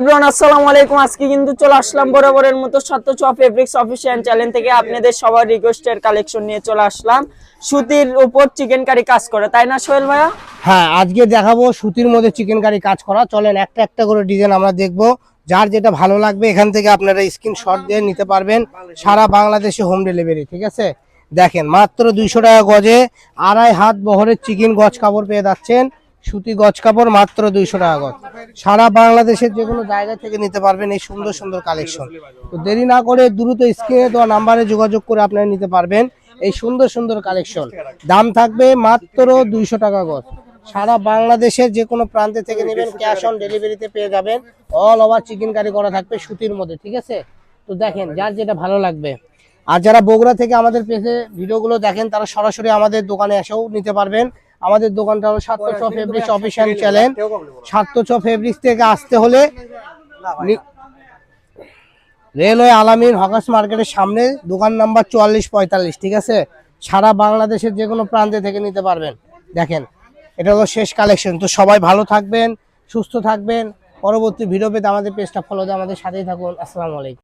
আসসালামু আলাইকুম। আজকে কিন্তু চলে আসলাম বরাবরের মতো সত্যচ ফেব্রিক্স অফিসিয়াল চ্যানেল থেকে আপনাদের সবার রিকোয়েস্টের কালেকশন নিয়ে চলে আসলাম। সুতির উপর চিকেন কারি কাজ করে, তাই না সোহেল ভাইয়া? হ্যাঁ, আজকে দেখাবো সুতির মধ্যে চিকেন কারি কাজ করা। চলেন একটা একটা করে ডিজাইন আমরা দেখবো। যার যেটা ভালো লাগবে এখান থেকে আপনারা স্ক্রিনশট দিয়ে নিতে পারবেন। সারা বাংলাদেশে হোম ডেলিভারি, ঠিক আছে? দেখেন, মাত্র 200 টাকা গজে 2.5 হাত বহরের চিকেন গজ কাপড় পেয়ে যাচ্ছেন। সুতি গজ কাপড় মাত্র 200 টাকা গজ। সারা বাংলাদেশের যে কোনো জায়গা থেকে নিতে পারবেন এই সুন্দর সুন্দর কালেকশন। তো দেরি না করে দ্রুত স্ক্রিনে দেওয়া নাম্বারে যোগাযোগ করে আপনারা নিতে পারবেন এই সুন্দর সুন্দর কালেকশন। দাম থাকবে মাত্র 200 টাকা গজ। সারা বাংলাদেশের যে কোনো প্রান্তে থেকে নেবেন, ক্যাশ অন ডেলিভারিতে পেয়ে যাবেন। অল ওভার চিকেন কারি করা থাকবে সুতির মধ্যে, ঠিক আছে? তো দেখেন, যার যেটা ভালো লাগবে। আর যারা বগুড়া থেকে আমাদের পেজে ভিডিওগুলো দেখেন তারা সরাসরি আমাদের দোকানে এসেও নিতে পারবেন। আমাদের দোকানটা হলো সাত্যচ ফেব্রিক্স অফিসিয়াল চ্যানেল। সাত্যচ ফেব্রিক্স থেকে আসতে হলে রেলওয়ে আলামিন হকার্স মার্কেটের সামনে দোকান নাম্বার 4445, ঠিক আছে? সারা বাংলাদেশের যে কোনো প্রান্তে থেকে নিতে পারবেন। দেখেন, এটা হলো শেষ কালেকশন। তো সবাই ভালো থাকবেন, সুস্থ থাকবেন। পরবর্তী ভিডিও পেতে আমাদের পেজটা ফলো দিয়ে আমাদের সাথেই থাকুন। আসসালামু আলাইকুম।